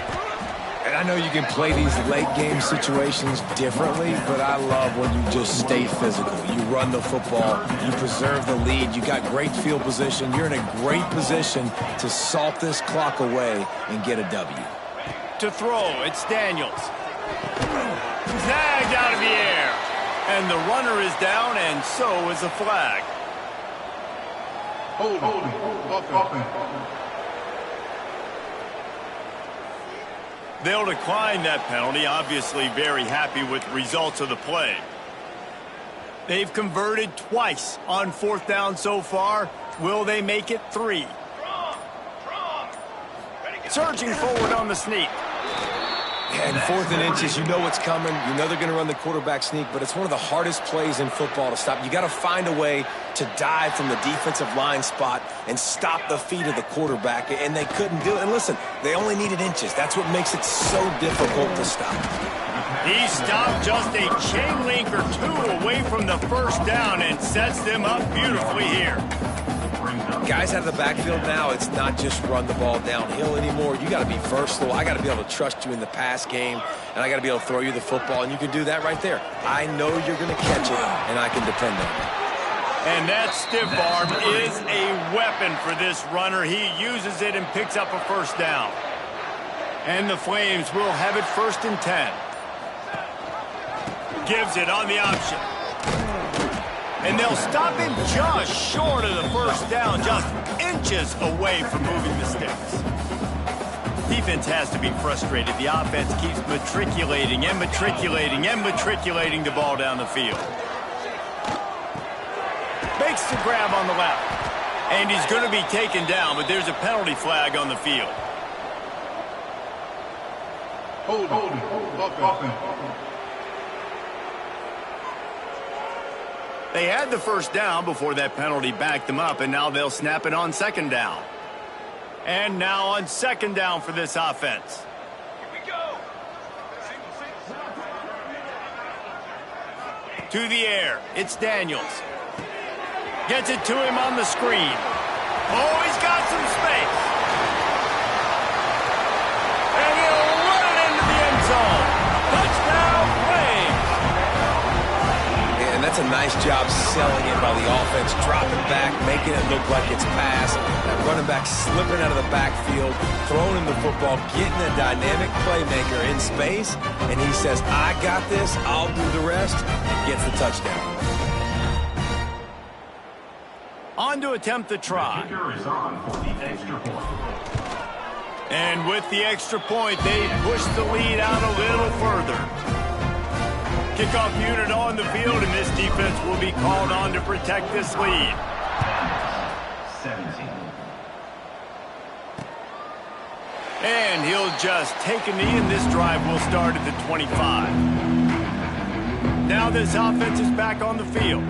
S3: And I know you can play these late game situations differently, but I love when you just stay physical. You run the football, you preserve the lead, you got great field position, you're in a great position to salt this clock away and get a W.
S1: To throw, it's Daniels. Snagged out of the air. And the runner is down, and so is a flag. They'll decline that penalty, obviously very happy with the results of the play. They've converted twice on 4th down so far. Will they make it 3? Surging forward on the sneak.
S3: And 4th and inches, you know what's coming. You know they're going to run the quarterback sneak, but it's one of the hardest plays in football to stop. You got to find a way to dive from the defensive line spot and stop the feet of the quarterback, and they couldn't do it. And listen, they only needed inches. That's what makes it so difficult to stop.
S1: He stopped just a chain link or 2 away from the 1st down and sets them up beautifully here.
S3: Guys out of the backfield now, it's not just run the ball downhill anymore. You got to be versatile. I got to be able to trust you in the pass game, and I got to be able to throw you the football, and you can do that right there. I know you're going to catch it, and I can depend on it.
S1: And that stiff arm is a weapon for this runner. He uses it and picks up a 1st down. And the Flames will have it 1st and 10. Gives it on the option. And they'll stop him just short of the 1st down, just inches away from moving the sticks. Defense has to be frustrated. The offense keeps matriculating and matriculating and matriculating the ball down the field. Makes the grab on the left. And he's going to be taken down, but there's a penalty flag on the field. They had the 1st down before that penalty backed them up, and now they'll snap it on 2nd down. And now on 2nd down for this offense.
S5: Here we go.
S1: To the air, it's Daniels. Gets it to him on the screen. Oh, he's got some space. And he'll run it into the end zone. Touchdown, Flames.
S3: And that's a nice job selling it by the offense, dropping back, making it look like it's passed. That running back slipping out of the backfield, throwing him the football, getting a dynamic playmaker in space, and he says, I got this, I'll do the rest, and gets the touchdown.
S1: On to attempt the try. And with the extra point, they push the lead out a little further. Kickoff unit on the field, and this defense will be called on to protect this lead.
S5: 17.
S1: And he'll just take a knee, and this drive will start at the 25. Now this offense is back on the field.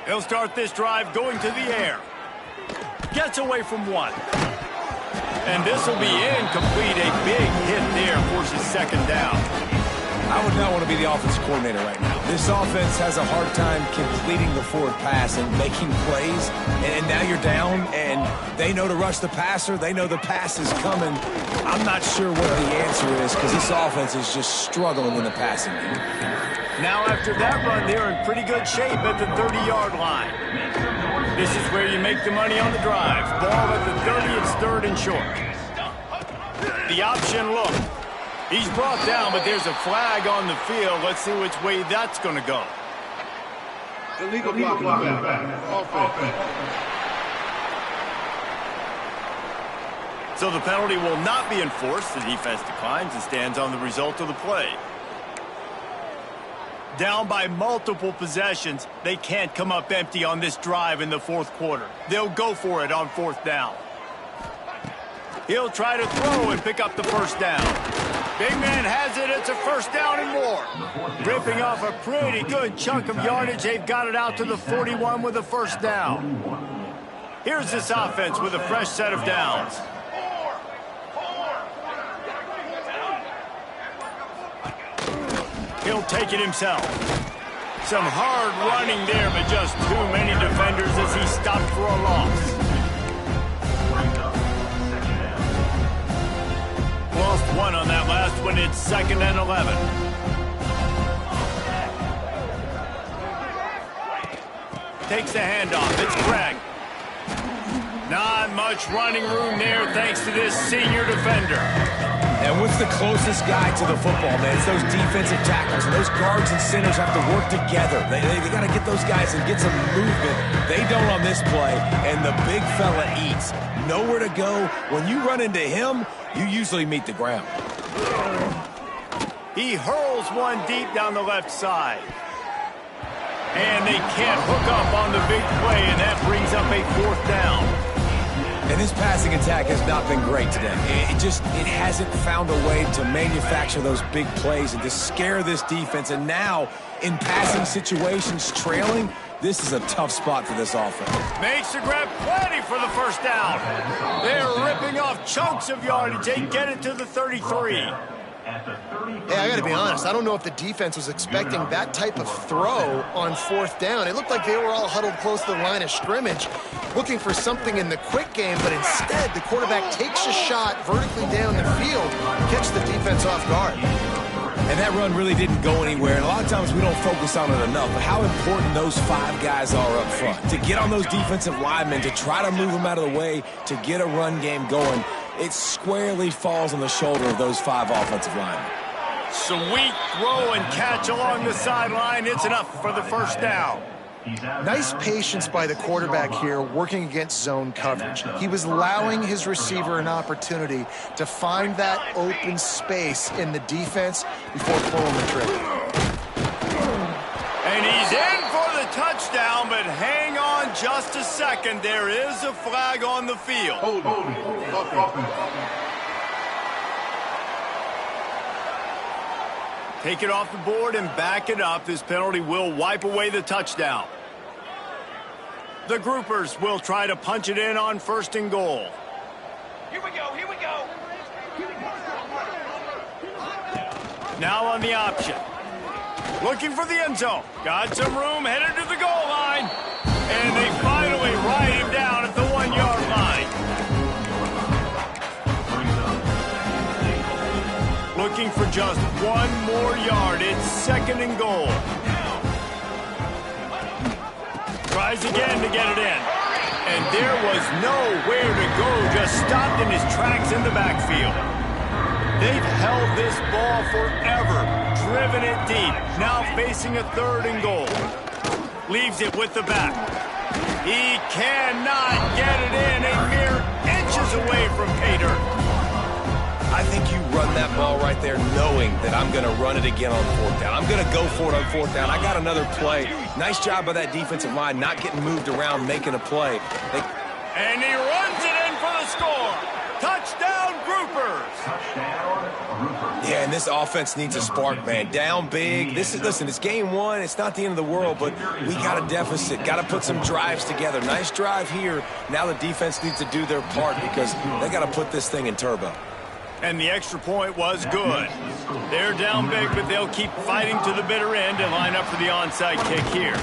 S1: He'll start this drive going to the air. Gets away from 1. And this will be incomplete. A big hit there forces 2nd down.
S3: I would not want to be the offensive coordinator right now. This offense has a hard time completing the forward pass and making plays. And now you're down, and they know to rush the passer. They know the pass is coming. I'm not sure what the answer is because this offense is just struggling in the passing game.
S1: Now after that run, they're in pretty good shape at the 30-yard line. This is where you make the money on the drive. Ball at the 30, it's 3rd and short. The option look. He's brought down, but there's a flag on the field. Let's see which way that's going to go.
S5: Illegal blocking offense.
S1: So the penalty will not be enforced. The defense declines and stands on the result of the play. Down by multiple possessions, they can't come up empty on this drive in the 4th quarter. They'll go for it on 4th down. He'll try to throw and pick up the 1st down. Big man has it. It's a 1st down and more. Ripping off a pretty good chunk of yardage. They've got it out to the 41 with a 1st down. Here's this offense with a fresh set of downs. He'll take it himself. Some hard running there, but just too many defenders as he stopped for a loss. Lost one on that last one. It's 2nd and 11. Takes the handoff. It's Craig. Not much running room there thanks to this senior defender.
S3: And what's the closest guy to the football, man? It's those defensive tackles. And those guards and centers have to work together. They got to get those guys and get some movement. They don't on this play, and the big fella eats. Nowhere to go. When you run into him, you usually meet the ground.
S1: He hurls one deep down the left side. And they can't hook up on the big play, and that brings up a 4th down.
S3: And this passing attack has not been great today. It hasn't found a way to manufacture those big plays and to scare this defense. And now, in passing situations, trailing, this is a tough spot for this offense.
S1: Makes the grab plenty for the 1st down. They're ripping off chunks of yardage. They get it to the 33.
S2: Hey, I got to be honest. I don't know if the defense was expecting that type of throw on 4th down. It looked like they were all huddled close to the line of scrimmage, looking for something in the quick game, but instead the quarterback takes a shot vertically down the field, catch the defense off guard.
S3: And that run really didn't go anywhere, and a lot of times we don't focus on it enough, but how important those 5 guys are up front. To get on those defensive linemen, to try to move them out of the way, to get a run game going, it squarely falls on the shoulder of those 5 offensive linemen.
S1: Sweet throw and catch along the sideline. It's enough for the 1st down.
S2: Nice patience by the quarterback here working against zone coverage. He was allowing his receiver an opportunity to find that open space in the defense before pulling the trigger.
S1: And he's in for the touchdown, but hang on just a second. There is a flag on the field. Take it off the board and back it up. This penalty will wipe away the touchdown. The groupers will try to punch it in on 1st and goal.
S5: Here we go, here we go.
S1: Now on the option. Looking for the end zone. Got some room, headed to the goal line. And they finally ride him down at the 1-yard line. Looking for just 1 more yard. It's 2nd and goal. Tries again to get it in. And there was nowhere to go. Just stopped in his tracks in the backfield. They've held this ball forever. Driven it deep. Now facing a 3rd and goal. Leaves it with the back. He cannot get it in. A mere inches away from pay dirt.
S3: I think you run that ball right there knowing that I'm going to run it again on 4th down. I'm going to go for it on 4th down. I got another play. Nice job by that defensive line, not getting moved around, making a play.
S1: And he runs it in for the score. Touchdown, Groupers.
S3: Yeah, and this offense needs a spark, man. Down big. Listen, it's game 1. It's not the end of the world, but we got a deficit. Got to put some drives together. Nice drive here. Now the defense needs to do their part because they got to put this thing in turbo.
S1: And the extra point was good. They're down big, but they'll keep fighting to the bitter end and line up for the onside kick here.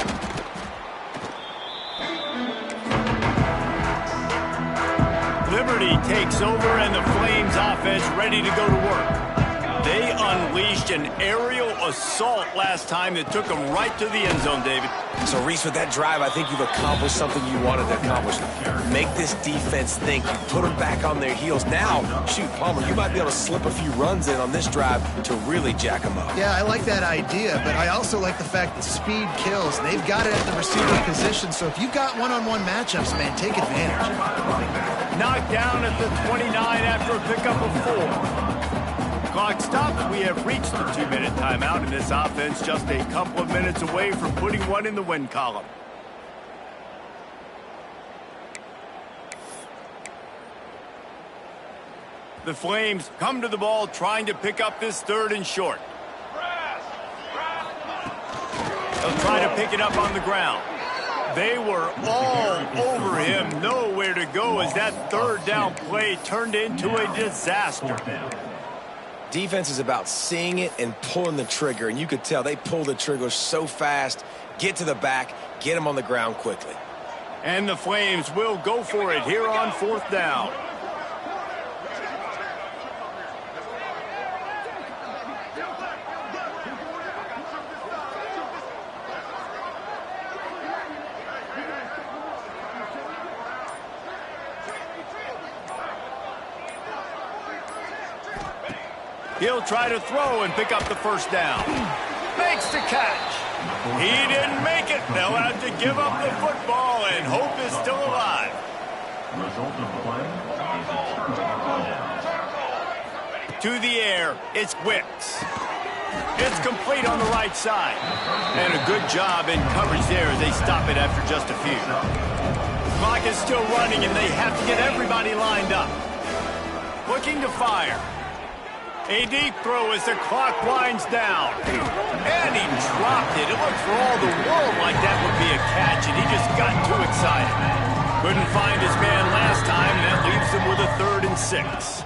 S1: Liberty takes over, and the Flames offense ready to go to work. They unleashed an aerial assault last time that took them right to the end zone, David.
S3: So, Reese, with that drive, I think you've accomplished something you wanted to accomplish. Make this defense think. You put them back on their heels. Now, shoot, Palmer, you might be able to slip a few runs in on this drive to really jack them up.
S2: Yeah, I like that idea, but I also like the fact that speed kills. They've got it at the receiver position, so if you've got one-on-one matchups, man, take advantage.
S1: Knocked down at the 29 after a pickup of 4. Clock stopped. We have reached the 2-minute timeout, and this offense just a couple of minutes away from putting one in the win column. The Flames come to the ball trying to pick up this 3rd and short. They'll try to pick it up on the ground. They were all over him, nowhere to go as that third down play turned into a disaster.
S3: Defense is about seeing it and pulling the trigger, and you could tell they pulled the trigger so fast, get to the back, get him on the ground quickly.
S1: And the Flames will go for it here on fourth down. He'll try to throw and pick up the first down. Makes the catch. He didn't make it. They'll have to give up the football, and hope is still alive. To the air, it's Wicks. It's complete on the right side. And a good job in coverage there as they stop it after just a few. Clock is still running, and they have to get everybody lined up. Looking to fire. A deep throw as the clock winds down. And he dropped it. It looked for all the world like that would be a catch, and he just got too excited. Couldn't find his man last time, and that leaves him with a 3rd and 6.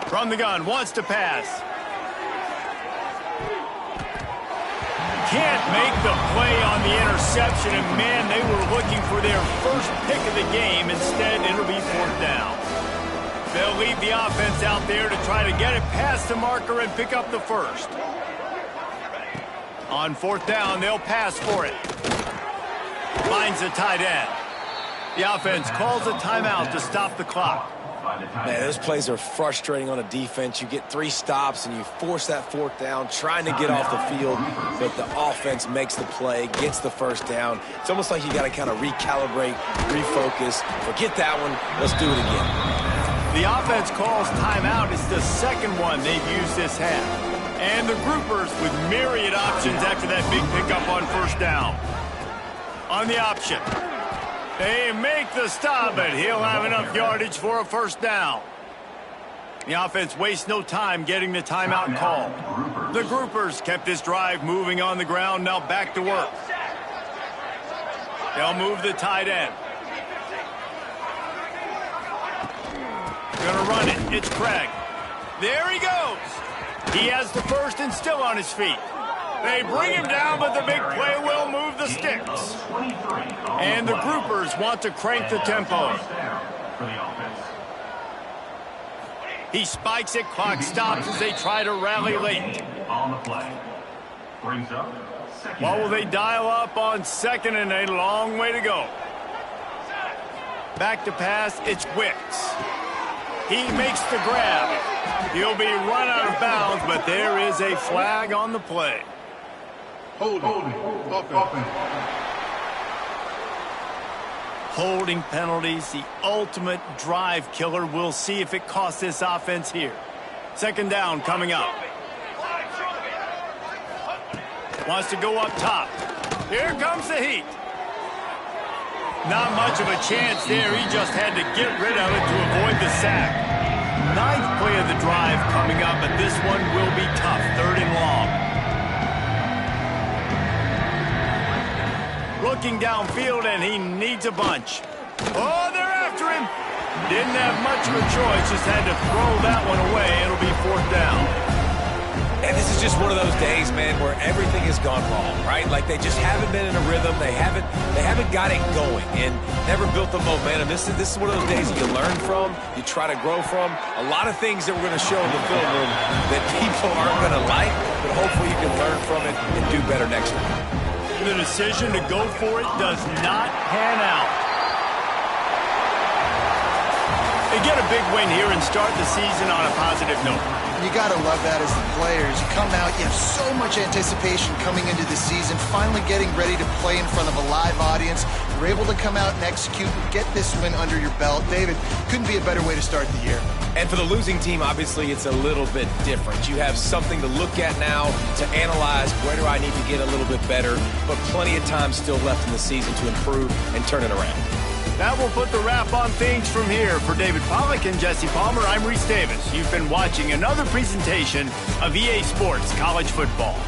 S1: From the gun, wants to pass. Can't make the play on the interception, and man, they were looking for their first pick of the game. Instead, it'll be 4th down. They'll leave the offense out there to try to get it past the marker and pick up the first. On 4th down, they'll pass for it. Finds the tight end. The offense calls a timeout to stop the clock.
S3: Man, those plays are frustrating on a defense. You get 3 stops and you force that 4th down, trying to get off the field, but the offense makes the play, gets the first down. It's almost like you got to kind of recalibrate, refocus. Forget that one. Let's do it again.
S1: The offense calls timeout. It's the second one they've used this half. And the groupers with myriad options after that big pickup on 1st down. On the option. They make the stop, but he'll have enough yardage for a 1st down. The offense wastes no time getting the timeout called. The groupers kept this drive moving on the ground. Now back to work. They'll move the tight end. Gonna run it. It's Craig. There he goes. He has the first and still on his feet. They bring him down, but the big play will move the sticks. And the groupers want to crank the tempo. He spikes it. Clock stops as they try to rally late. What will they dial up on 2nd and a long way to go? Back to pass. It's Wicks. He makes the grab. He'll be run out of bounds, but there is a flag on the play. Holding penalties, the ultimate drive killer. We'll see if it costs this offense here. 2nd down coming up. Wants to go up top. Here comes the heat. Not much of a chance there. He just had to get rid of it to avoid the sack. 9th play of the drive coming up, but this one will be tough. 3rd and long. Looking downfield, and he needs a bunch. Oh, they're after him. Didn't have much of a choice. Just had to throw that one away. It'll be 4th down.
S3: And this is just one of those days, man, where everything has gone wrong, right? Like they just haven't been in a rhythm. They haven't got it going and never built the momentum. This is one of those days that you learn from, you try to grow from. A lot of things that we're going to show in the film room that people aren't going to like, but hopefully you can learn from it and do better next time.
S1: The decision to go for it does not pan out. They get a big win here and start the season on a positive note.
S2: You got to love that as the players. You come out, you have so much anticipation coming into the season, finally getting ready to play in front of a live audience. You're able to come out and execute and get this win under your belt. David, couldn't be a better way to start the year.
S3: And for the losing team, obviously, it's a little bit different. You have something to look at now, to analyze where do I need to get a little bit better, but plenty of time still left in the season to improve and turn it around.
S1: That will put the wrap on things from here. For David Pollack and Jesse Palmer, I'm Reese Davis. You've been watching another presentation of EA Sports College Football.